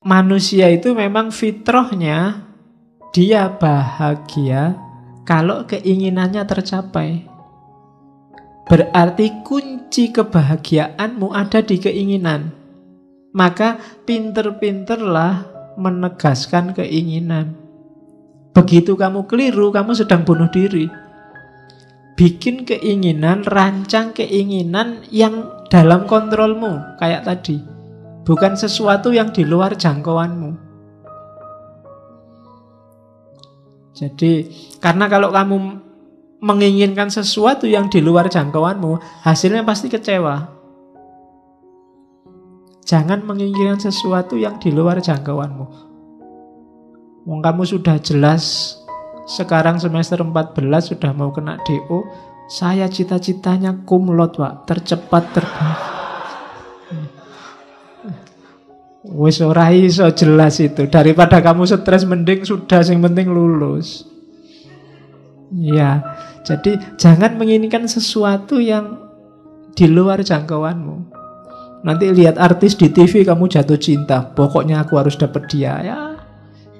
manusia itu memang fitrahnya dia bahagia kalau keinginannya tercapai. Berarti kunci kebahagiaanmu ada di keinginan. Maka pinter-pinterlah menegaskan keinginan. Begitu kamu keliru, kamu sedang bunuh diri. Bikin keinginan, rancang keinginan yang dalam kontrolmu, kayak tadi. Bukan sesuatu yang di luar jangkauanmu. Jadi, karena kalau kamu menginginkan sesuatu yang di luar jangkauanmu, hasilnya pasti kecewa. Jangan menginginkan sesuatu yang di luar jangkauanmu. Wong kamu sudah jelas sekarang semester 14 sudah mau kena DO, saya cita-citanya cum laude, Pak, tercepat terbaik. Wis ora iso jelas itu. Daripada kamu stres mending sudah sing penting lulus. Ya, jadi jangan menginginkan sesuatu yang di luar jangkauanmu. Nanti lihat artis di TV kamu jatuh cinta, pokoknya aku harus dapat dia. Ya,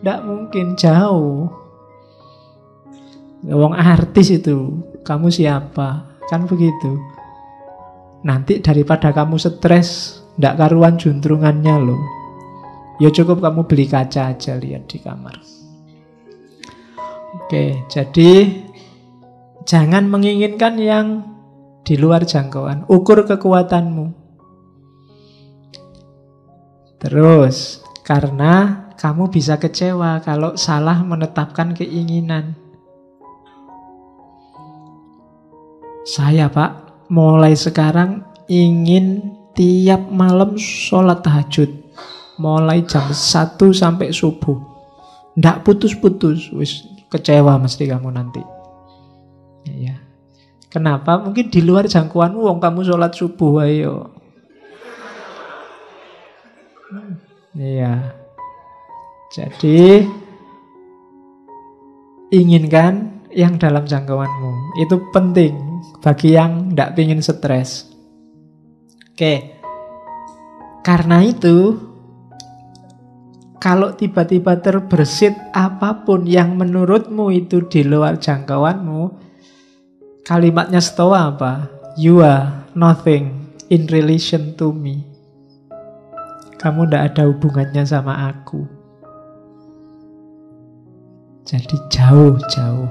tidak mungkin, jauh. Wong artis itu, kamu siapa? Kan begitu. Nanti daripada kamu stres, tidak karuan juntrungannya loh. Ya cukup kamu beli kaca aja, lihat di kamar. Oke, jadi jangan menginginkan yang di luar jangkauan. Ukur kekuatanmu. Terus, karena kamu bisa kecewa kalau salah menetapkan keinginan. Saya, Pak, mulai sekarang ingin tiap malam sholat tahajud. Mulai jam 1 sampai subuh. Nggak putus-putus. Wis kecewa mesti kamu nanti. Ya. Kenapa? Mungkin di luar jangkauanmu, wong kamu sholat subuh, ayo. Iya. Jadi inginkan yang dalam jangkauanmu. Itu penting bagi yang tidak ingin stres. Oke. Karena itu, kalau tiba-tiba terbersit apapun yang menurutmu itu di luar jangkauanmu, kalimatnya Stoa apa? You are nothing in relation to me. Kamu tidak ada hubungannya sama aku. Jadi jauh-jauh.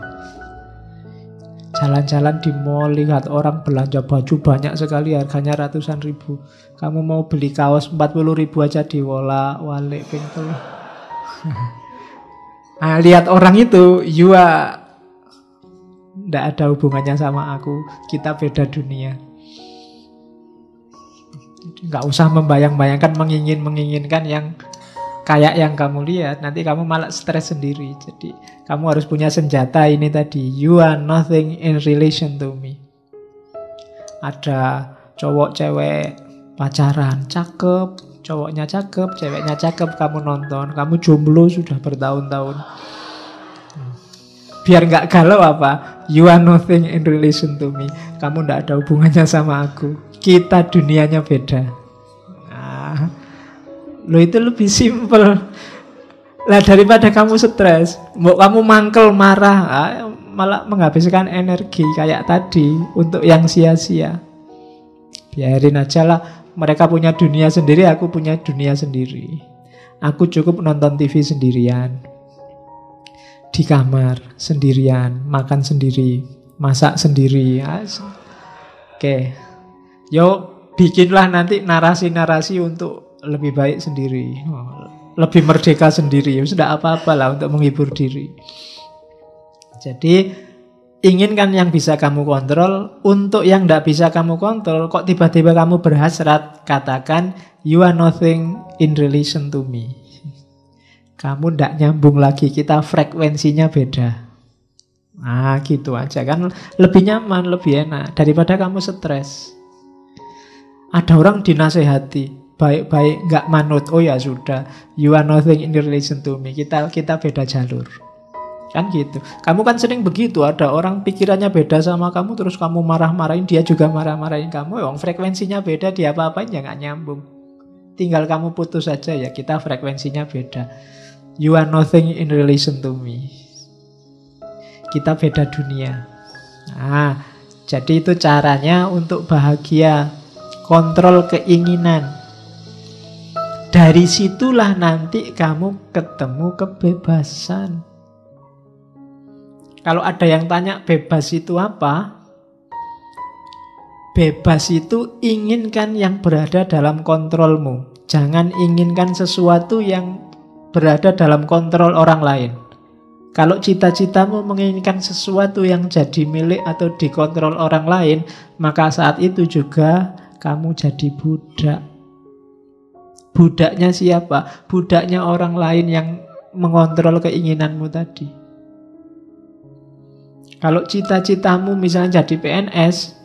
Jalan-jalan di mall, lihat orang belanja baju banyak sekali, harganya ratusan ribu. Kamu mau beli kaos 40 ribu aja diwolak-walik pintu. Nah, lihat orang itu, tidak ada hubungannya sama aku. Kita beda dunia. Nggak usah membayang-bayangkan, menginginkan yang kayak yang kamu lihat. Nanti kamu malah stres sendiri. Jadi kamu harus punya senjata ini tadi. You are nothing in relation to me. Ada cowok cewek pacaran, cakep, cowoknya cakep, ceweknya cakep, kamu nonton. Kamu jomblo sudah bertahun-tahun. Biar nggak galau apa? You are nothing in relation to me. Kamu nggak ada hubungannya sama aku. Kita dunianya beda. Nah, lo itu lebih simple. Lah daripada kamu stres, mau kamu mangkel marah, malah menghabiskan energi kayak tadi untuk yang sia-sia. Biarin aja lah. Mereka punya dunia sendiri, aku punya dunia sendiri. Aku cukup nonton TV sendirian, di kamar sendirian, makan sendiri, masak sendiri. Oke. Yuk bikinlah nanti narasi-narasi untuk lebih baik sendiri, lebih merdeka sendiri. Sudah apa-apa lah untuk menghibur diri. Jadi inginkan yang bisa kamu kontrol. Untuk yang tidak bisa kamu kontrol, kok tiba-tiba kamu berhasrat, katakan you are nothing in relation to me. Kamu tidak nyambung lagi, kita frekuensinya beda. Nah gitu aja kan, lebih nyaman, lebih enak daripada kamu stres. Ada orang dinasehati baik-baik nggak manut, oh ya sudah, you are nothing in relation to me, kita beda jalur. Kan gitu. Kamu kan sering begitu, ada orang pikirannya beda sama kamu, terus kamu marah-marahin, dia juga marah-marahin kamu. Frekuensinya beda, dia apa-apain ya nggak nyambung. tinggal kamu putus saja ya, kita frekuensinya beda. You are nothing in relation to me. Kita beda dunia. Nah, jadi itu caranya untuk bahagia. Kontrol keinginan. Dari situlah nanti kamu ketemu kebebasan. Kalau ada yang tanya bebas itu apa? Bebas itu inginkan yang berada dalam kontrolmu. Jangan inginkan sesuatu yang berada dalam kontrol orang lain. Kalau cita-citamu menginginkan sesuatu yang jadi milik atau dikontrol orang lain, maka saat itu juga kamu jadi budak. Budaknya siapa? Budaknya orang lain yang mengontrol keinginanmu tadi. Kalau cita-citamu misalnya jadi PNS,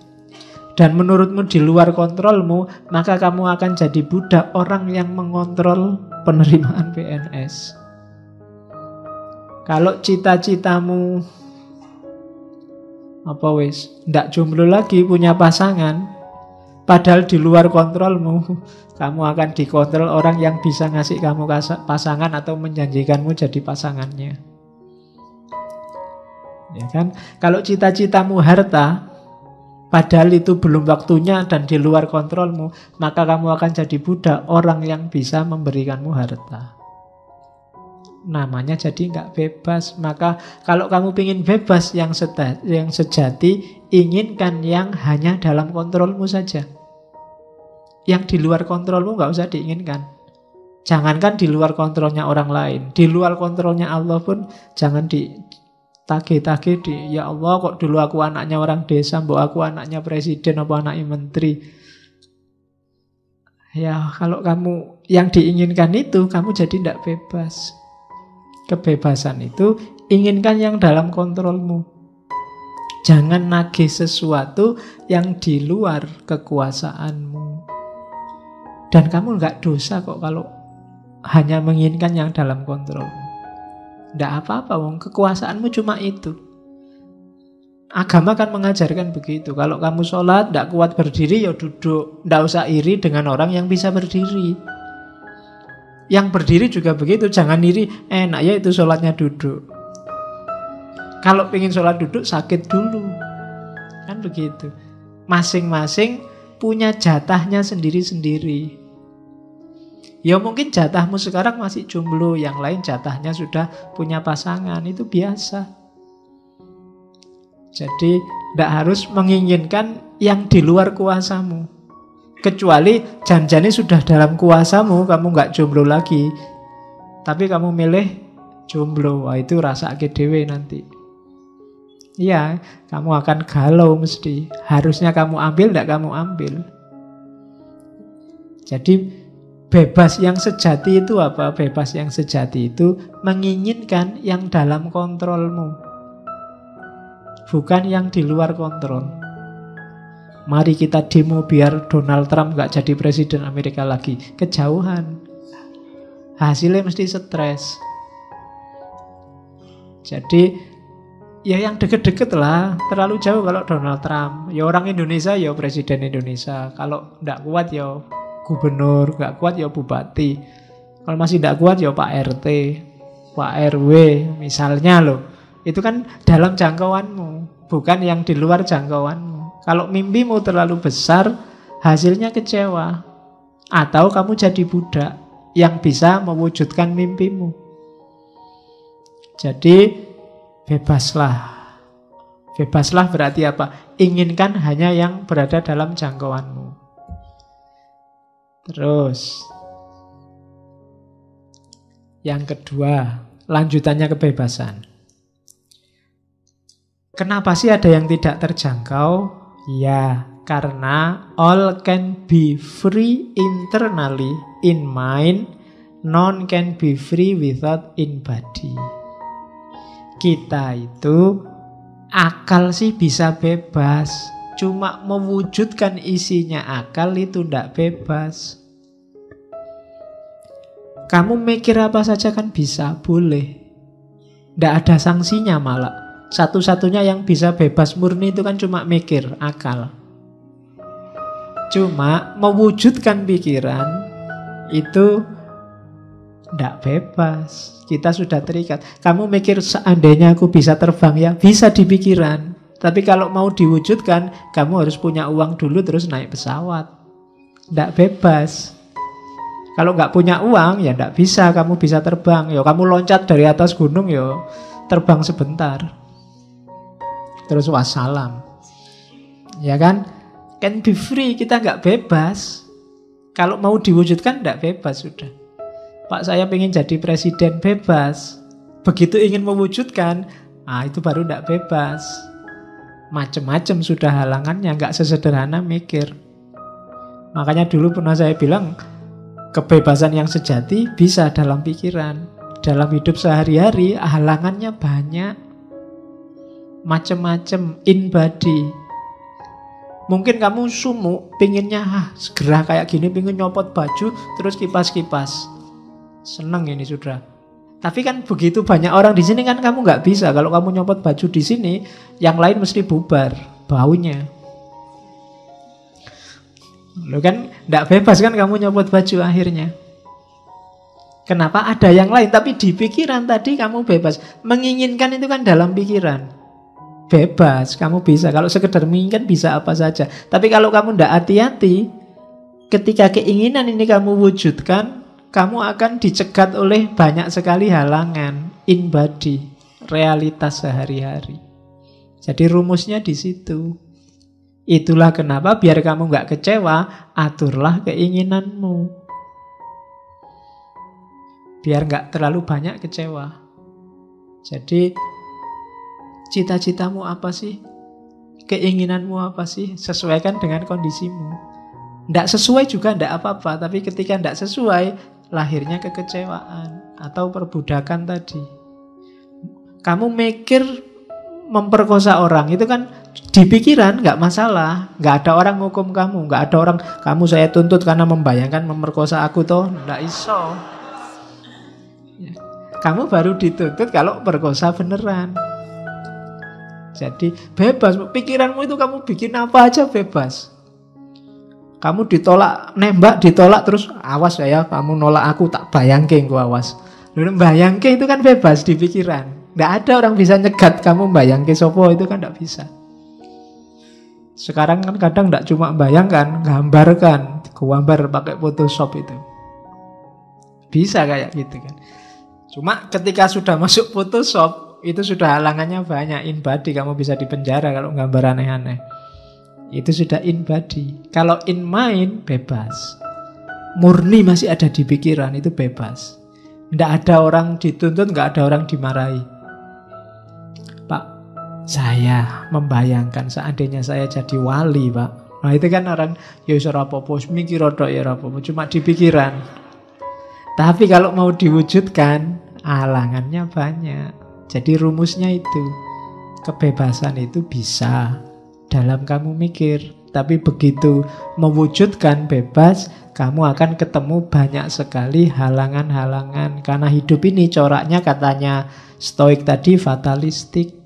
dan menurutmu di luar kontrolmu, maka kamu akan jadi budak orang yang mengontrol penerimaan PNS. Kalau cita-citamu ndak jomblo lagi, punya pasangan, padahal di luar kontrolmu, kamu akan dikontrol orang yang bisa ngasih kamu pasangan atau menjanjikanmu jadi pasangannya. Ya kan? Kalau cita-citamu harta, padahal itu belum waktunya dan di luar kontrolmu, maka kamu akan jadi budak orang yang bisa memberikanmu harta. Namanya jadi nggak bebas. Maka kalau kamu ingin bebas yang sejati, inginkan yang hanya dalam kontrolmu saja. Yang di luar kontrolmu nggak usah diinginkan. Jangankan di luar kontrolnya orang lain, di luar kontrolnya Allah pun jangan ditagih-tagih ya Allah, kok dulu aku anaknya orang desa, mbok aku anaknya presiden apa anaknya menteri. Ya kalau kamu yang diinginkan itu, kamu jadi tidak bebas. Kebebasan itu inginkan yang dalam kontrolmu. Jangan nagih sesuatu yang di luar kekuasaanmu. Dan kamu nggak dosa kok kalau hanya menginginkan yang dalam kontrolmu. Nggak apa-apa, wong kekuasaanmu cuma itu. Agama kan mengajarkan begitu. Kalau kamu sholat nggak kuat berdiri, ya duduk. Nggak usah iri dengan orang yang bisa berdiri. Yang berdiri juga begitu, jangan iri, enak ya itu sholatnya duduk. Kalau pengen sholat duduk, sakit dulu. Kan begitu. Masing-masing punya jatahnya sendiri-sendiri. Ya mungkin jatahmu sekarang masih jomblo, yang lain jatahnya sudah punya pasangan, itu biasa. Jadi tidak harus menginginkan yang di luar kuasamu. Kecuali janjane sudah dalam kuasamu, kamu nggak jomblo lagi, tapi kamu milih jomblo, wah itu rasa dewe nanti. Iya, kamu akan galau mesti. Harusnya kamu ambil, tidak kamu ambil. Jadi bebas yang sejati itu apa? Bebas yang sejati itu menginginkan yang dalam kontrolmu, bukan yang di luar kontrol. Mari kita demo biar Donald Trump gak jadi presiden Amerika lagi. Kejauhan. Hasilnya mesti stres. Jadi ya yang deket-deket lah. Terlalu jauh kalau Donald Trump. Ya orang Indonesia ya presiden Indonesia. Kalau gak kuat ya gubernur. Gak kuat ya bupati. Kalau masih gak kuat ya Pak RT, Pak RW misalnya loh. Itu kan dalam jangkauanmu, bukan yang di luar jangkauanmu. Kalau mimpimu terlalu besar, hasilnya kecewa. Atau kamu jadi budak yang bisa mewujudkan mimpimu. Jadi bebaslah. Bebaslah berarti apa? Inginkan hanya yang berada dalam jangkauanmu. Terus yang kedua, lanjutannya kebebasan. Kenapa sih ada yang tidak terjangkau? Ya, karena all can be free internally in mind, none can be free without in body. Kita itu akal sih bisa bebas, cuma mewujudkan isinya akal itu tidak bebas. Kamu mikir apa saja kan bisa, boleh. Tidak ada sanksinya malah. Satu-satunya yang bisa bebas murni itu kan cuma mikir, akal. Cuma mewujudkan pikiran itu tidak bebas. Kita sudah terikat. Kamu mikir seandainya aku bisa terbang ya, bisa di pikiran. Tapi kalau mau diwujudkan, kamu harus punya uang dulu terus naik pesawat. Tidak bebas. Kalau nggak punya uang ya tidak bisa kamu bisa terbang. Yo kamu loncat dari atas gunung yo terbang sebentar. Terus wassalam. Ya kan? Can be free, kita nggak bebas. Kalau mau diwujudkan tidak bebas sudah. Pak saya pengen jadi presiden, bebas. Begitu ingin mewujudkan, itu baru tidak bebas. Macem-macem sudah halangannya, nggak sesederhana mikir. Makanya dulu pernah saya bilang, kebebasan yang sejati bisa dalam pikiran. Dalam hidup sehari-hari, halangannya banyak. Macem-macem, in body. Mungkin kamu sumuk, pinginnya segera kayak gini, pingin nyopot baju, terus kipas-kipas. Seneng ini sudah. Tapi kan begitu banyak orang di sini kan kamu nggak bisa. Kalau kamu nyopot baju di sini, yang lain mesti bubar baunya. Lo kan nggak bebas kan kamu nyopot baju akhirnya. Kenapa ada yang lain? Tapi di pikiran tadi kamu bebas. Menginginkan itu kan dalam pikiran. Bebas, kamu bisa. Kalau sekedar menginginkan bisa apa saja. Tapi kalau kamu nggak hati-hati, ketika keinginan ini kamu wujudkan, kamu akan dicegat oleh banyak sekali halangan in body, realitas sehari-hari. Jadi rumusnya di situ. Itulah kenapa biar kamu nggak kecewa, aturlah keinginanmu. Biar nggak terlalu banyak kecewa. Jadi cita-citamu apa sih? Keinginanmu apa sih? Sesuaikan dengan kondisimu. Nggak sesuai juga nggak apa-apa, tapi ketika nggak sesuai, lahirnya kekecewaan atau perbudakan tadi. Kamu mikir memperkosa orang, itu kan di pikiran nggak masalah. Nggak ada orang hukum kamu, nggak ada orang kamu saya tuntut karena membayangkan memperkosa aku toh, nggak iso. Kamu baru dituntut kalau perkosa beneran. Jadi bebas, pikiranmu itu kamu bikin apa aja bebas. Kamu ditolak, nembak ditolak terus awas ya kamu nolak aku tak bayangke engko awas. Lho bayangke itu kan bebas di pikiran. Nggak ada orang bisa nyegat kamu bayangke sopo, itu kan nggak bisa. Sekarang kan kadang nggak cuma bayangkan, gambarkan, gambar pakai Photoshop itu. Bisa kayak gitu kan. Cuma ketika sudah masuk Photoshop itu sudah halangannya banyak, in body kamu bisa dipenjara kalau gambar aneh-aneh. Itu sudah in body. Kalau in mind, bebas. Murni masih ada di pikiran, itu bebas. Tidak ada orang dituntut, nggak ada orang dimarahi. Pak, saya membayangkan seandainya saya jadi wali, Pak. Nah itu kan orang, ya ora apa-apa, mikir rodok ya ora apa-apa, cuma di pikiran. Tapi kalau mau diwujudkan, halangannya banyak. Jadi rumusnya itu, kebebasan itu bisa dalam kamu mikir, tapi begitu mewujudkan bebas, kamu akan ketemu banyak sekali halangan-halangan. Karena hidup ini coraknya katanya Stoik tadi fatalistik.